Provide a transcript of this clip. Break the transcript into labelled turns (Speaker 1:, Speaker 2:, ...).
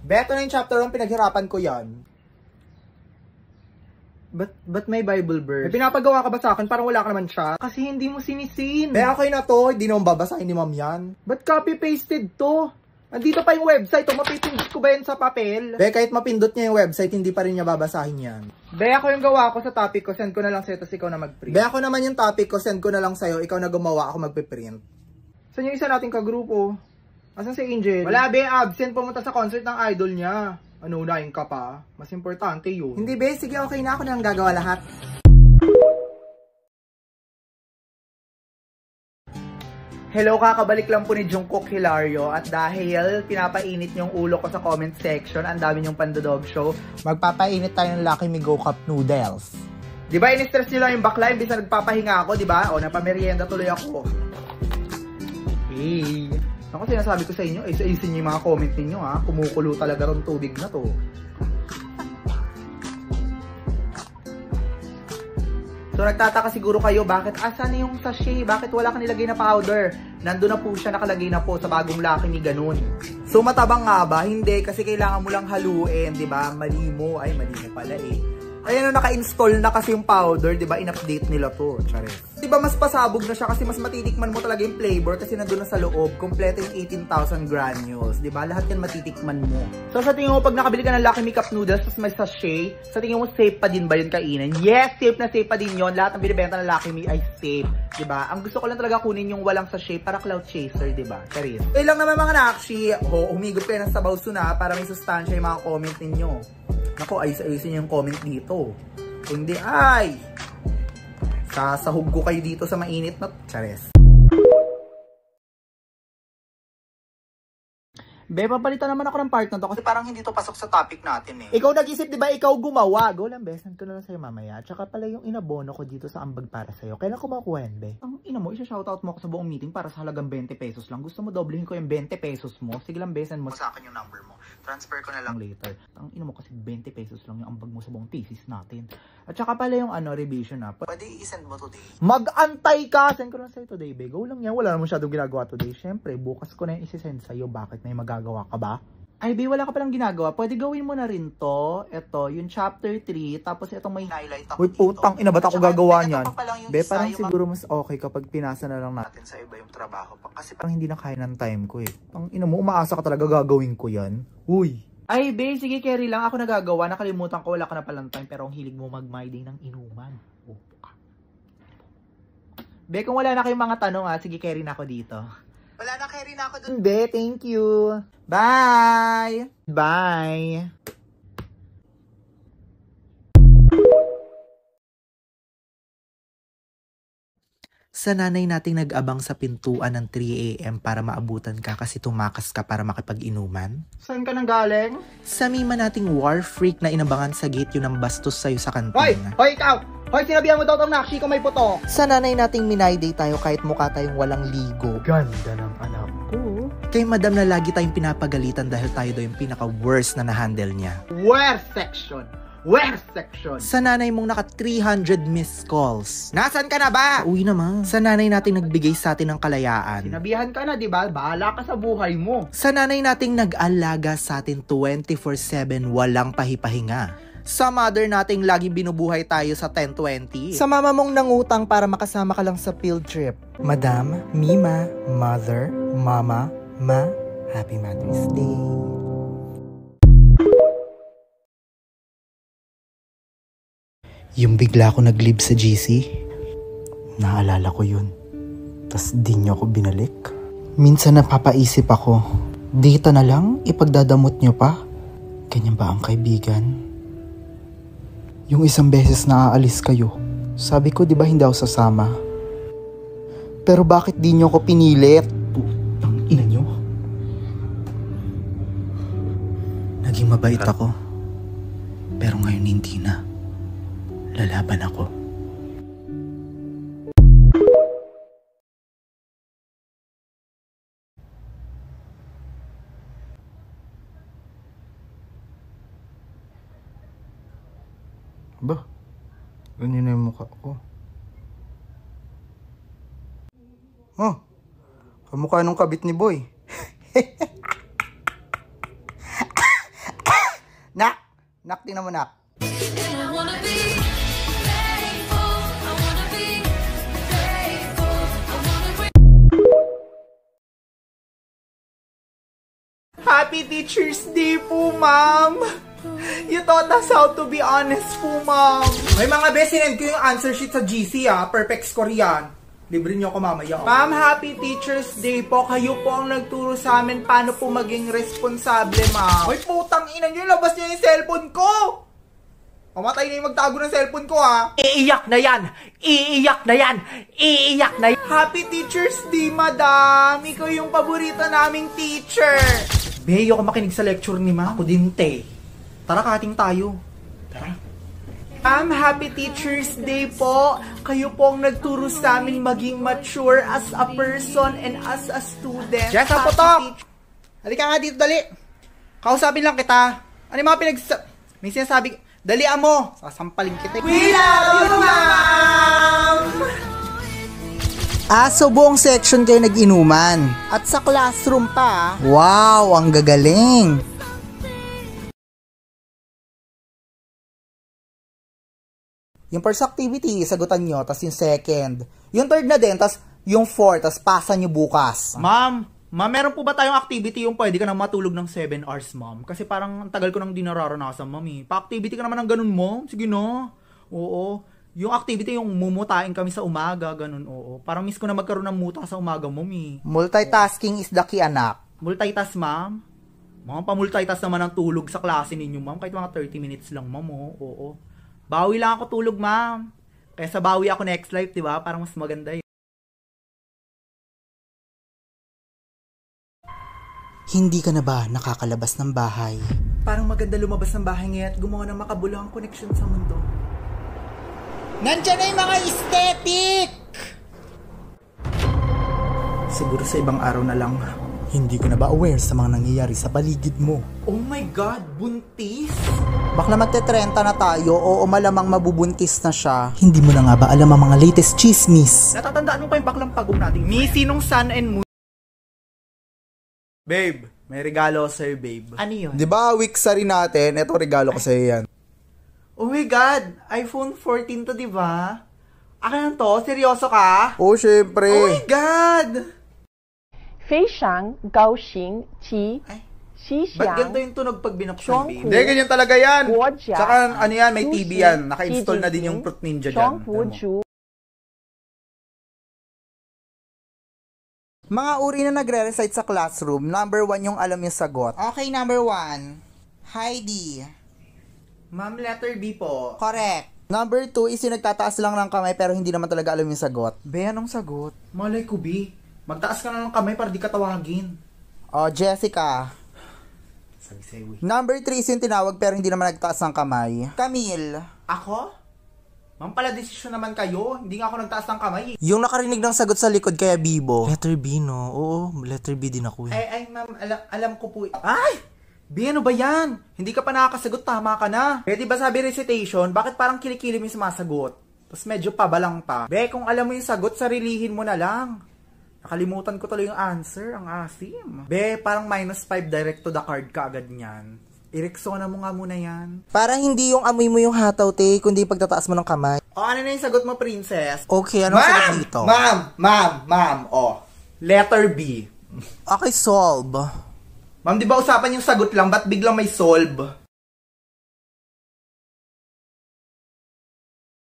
Speaker 1: Beto na yung chapter 1, pinaghirapan ko yan.
Speaker 2: Ba't may Bible verse?
Speaker 1: Pinapagawa ka ba sa akin? Parang wala ka naman siya.
Speaker 2: Kasi hindi mo sinisin.
Speaker 1: Okay na to, hindi naman babasahin ni ma'am yan.
Speaker 2: Ba't copy-pasted to? Andito pa yung website, mapipindot ko ba yan sa papel?
Speaker 1: Kahit mapindot niya yung website, hindi pa rin niya babasahin yan.
Speaker 2: Ako yung gawa ko sa topic ko, send ko na lang sa'yo, tapos ikaw na mag-print.
Speaker 1: Ako naman yung topic ko, send ko na lang sa'yo, ikaw na gumawa, ako magpiprint.
Speaker 2: Saan yung isa nating kagrupo? Asan si Angel? Wala absent, pumunta sa concert ng idol niya. Ano, unahin ka pa? Mas importante yun.
Speaker 1: Hindi sige, okay na, ako na lang gagawa lahat.
Speaker 2: Hello, kakabalik lang po ni Jungkook Hilario at dahil pinapainit yung ulo ko sa comment section, ang dami yung Pandodog Show,
Speaker 1: magpapainit tayo ng Lucky Me Go Cup Noodles.
Speaker 2: Diba, in-stress nyo lang yung bakla, imbis na nagpapahinga ako, diba? O, napamerienda tuloy ako. Hey! Ako sinasabi ko sa inyo, ayusin nyo yung mga comment ninyo ha, kumukulo talaga ron tubig na to. So nagtataka siguro kayo, bakit asan yung sachet? Bakit wala ka nilagay na powder? Nandun na po siya, nakalagay na po sa bagong Lucky Me, ganun. So matabang nga ba? Hindi, kasi kailangan mo lang haluin, di ba? Mali mo pala eh. Ayan, naka-install na kasi yung powder, di ba? In-update nila to, charis. Di ba mas pasabog na siya kasi mas matitikman mo talaga yung flavor kasi nandun na sa loob. Kompleto yung 18,000 granules, di ba? Lahat yan matitikman mo. So sa tingin mo, pag nakabili ka ng Lucky Me Cup Noodles tapos may sachet, sa tingin mo safe pa din ba yun kainin? Yes, safe na safe pa din yun. Lahat ng binibenta ng Lucky Me ay safe, di ba? Ang gusto ko lang talaga kunin yung walang sachet para cloud chaser, di ba? Charis. Eh lang naman mga nakshi, humigop kayo ng sabaw suna para may sustansya yung mga comment ninyo. Nako, ayusin yung comment dito. Kundi ay sasahog ko kayo dito sa mainit na chares. Papalitan naman ako ng part na to kasi parang hindi to pasok sa topic natin eh. Ikaw nag-isip, di ba? Ikaw gumawa. Go lang, besan ko na lang sa'yo mamaya. Tsaka pala yung inabono ko dito sa ambag para sa'yo. Kailan ko makuha yan, be? Ang ina mo, isa-shoutout mo ako sa buong meeting para sa halagang 20 pesos lang. Gusto mo doblehin ko yung 20 pesos mo? Sige lang, besan mo sa akin yung number mo. Transfer ko na lang later. Ang ina mo kasi 20 pesos lang yung ambag mo sa buong thesis natin. At saka pala yung revision na. Pwede i-send mo today. Mag-antay ka! Send ko lang sa'yo today, be. Go lang yan. Wala naman masyadong ginagawa today. Syempre, bukas ko na yung isi-send sa'yo. Bakit may magagawa ka ba? Ay, be, wala ka palang ginagawa. Pwede gawin mo na rin to. Ito, yung chapter 3. Tapos itong may highlight ako. Uy, putang ina, ba't ako gagawa niyan? Be, parang siguro mas okay kapag pinasa na lang natin sa iba yung trabaho pa. Kasi parang hindi na kaya ng time ko eh. Ang ina mo, umaasa ka talaga gagawin ko yan. Uy. Ay, be, sige, carry lang. Ako nagagawa. Nakalimutan ko, wala ka na palang time. Pero ang hilig mo mag-my day ng inuman. Oh. Be, kung wala na kayong mga tanong sige, carry na ako dito. Wala na, carry na ako dun. Be, thank you. Bye! Bye! Sa nanay nating nag-abang sa pintuan ng 3 AM para maabutan ka kasi tumakas ka para makipag-inuman? Saan ka nang galing? Sa mima nating war freak na inabangan sa gate yun ang bastos sa'yo sa kantina. Hoy, ikaw! Hoy, sinabihan mo daw itong nakshi ko may puto! Sa nanay nating minayday tayo kahit mukha tayong walang ligo. Ganda ng anak ko. Kay madam na lagi tayong pinapagalitan dahil tayo daw yung pinaka-worst na na-handle niya. Worst section! Worst section! Sa nanay mong naka 300 missed calls. Nasaan ka na ba? Uwi naman. Sa nanay nating nagbigay sa atin ng kalayaan. Sinabihan ka na, di ba? Bahala ka sa buhay mo. Sa nanay nating nag-alaga sa atin 24/7 walang pahipahinga. Sa mother nating laging binubuhay tayo sa 10-20. Sa mama mong nangutang para makasama ka lang sa field trip. Madam, Mima, Mother, Mama, Ma, Happy Mother's Day. Yung bigla ko nag-leave sa GC, naalala ko yun. Tas di nyo ako binalik. Minsan napapaisip ako, dito na lang, ipagdadamot nyo pa? Ganyan ba ang kaibigan? Yung isang beses na aalis kayo, sabi ko di ba hindi ako sasama? Pero bakit di nyo ako pinilit? Putang ina nyo. Naging mabait ako, pero ngayon hindi na. Lalaban ako. Ba? Ganyan na yung mukha ko. Oh, kamukha nung kabit ni Boy. Nak! Nak, tingnan mo, nak. Happy Teacher's Day po, ma'am! You taught us how to be honest po, ma'am. May mga best, sinend ko yung answer sheet sa GC, Perfect score yan. Libre niyo ako mamaya. Ma'am, Happy Teacher's Day po. Kayo po ang nagturo sa amin paano po maging responsable, ma'am. Hoy, putang ina niyo, labas niyo yung cellphone ko! Pamatay na yung magtago ng cellphone ko, Iiyak na yan! Iiyak na yan! Iiyak na yan! Happy Teacher's Day, madam! Ikaw yung paborito naming teacher! Be, ako makinig sa lecture ni ma'am. Ako din, te. Tara, kating tayo. Tara. Ma'am, Happy Teacher's Day po. Kayo po ang nagturo sa amin maging mature as a person and as a student. Jess, ang putok! Halika nga dito, dali. Kausapin lang kita. Ano yung mga may sinasabi? Dalian mo. Sasampalin kita. We love you, ma'am! So buong section kayo nag-inuman. At sa classroom pa. Wow, ang gagaling. Yung first activity, sagutan nyo, tas yung second. Yung third na din, tas yung fourth, tas pasa nyo bukas. Ma'am, meron po ba tayong activity yung pwede ka na matulog ng 7 hours, ma'am? Kasi parang ang tagal ko nang di nararanasan, ma'am. Pa-activity ka naman ng ganun, mo. Sige, no? Oo. Yung activity, yung mumutain kami sa umaga, ganun, oo. Parang miss ko na magkaroon ng muta sa umaga, ma'am. Multitasking is the key, anak. Multitask, ma'am? Mga pa-multitask naman ang tulog sa klase ninyo, ma'am. Kahit mga 30 minutes lang, ma'am, oo. Bawi lang ako tulog, ma'am. Kaysa bawi ako next life, di ba? Parang mas maganda yun. Hindi ka na ba nakakalabas ng bahay? Parang maganda lumabas ng bahay ngayon at gumawa ng makabuluhang connection sa mundo. Nandiyan na yung mga aesthetic! Siguro sa ibang araw na lang. Hindi ka na ba aware sa mga nangyayari sa paligid mo? Oh my God, buntis? Bakla magte-30 na tayo, o malamang mabubuntis na siya. Hindi mo na nga ba alam ang mga latest chismis? Natatandaan mo pa yung baklang pagong natin? Missy nung sun and moon. Babe, may regalo sa'yo, babe. Ano yun? Diba, week sa rin natin, eto regalo ko sa'yo yan. Oh my God, iPhone 14 to, diba? Akin to? Seryoso ka? Oh, syempre. Oh my God!
Speaker 3: 非常高兴其
Speaker 1: Ba't ganito yung tunog pag binuksan, babe? Hindi, ganyan talaga yan. Tsaka ano yan, may TV yan. Naka-install na din yung Fruit Ninja dyan.
Speaker 2: Mga uri na nagre-recite sa classroom, number 1 yung alam yung sagot. Okay, number 1. Heidi.
Speaker 1: Ma'am, letter B po.
Speaker 2: Correct. Number 2 is yung nagtataas lang ng kamay pero hindi naman talaga alam yung sagot. Be, anong sagot?
Speaker 1: Malay ko, B. Magtaas ka na ng kamay para di ka tawagin.
Speaker 2: Oh, Jessica. Number 3 is yung tinawag pero hindi naman nagtaas ng kamay. Camille.
Speaker 1: Ako? Ma'am, pala desisyon naman kayo. Hindi nga ako nagtaas ng kamay.
Speaker 2: Yung nakarinig ng sagot sa likod kaya Bibo. Letter B, no? Oo, letter B din ako.
Speaker 1: Ay, ma'am, alam ko po. Ay! B, ano ba yan? Hindi ka pa nakakasagot, tama ka na. Di ba sabi recitation, bakit parang kilikili mo yung sumasagot? Tapos medyo pabalang pa. Be, kung alam mo yung sagot, sarilihin mo na lang. Nakalimutan ko tuloy yung answer, ang asim. Be, parang -5 direct to the card ka agad niyan. Ireksona mo nga muna yan.
Speaker 2: Para hindi yung amoy mo yung hataw, te, kundi pagtataas mo ng kamay.
Speaker 1: O, ano na yung sagot mo, princess?
Speaker 2: Okay, anong sagot dito?
Speaker 1: Ma'am, letter B.
Speaker 2: Okay, solve.
Speaker 1: Ma'am, di ba usapan yung sagot lang, ba't biglang may solve?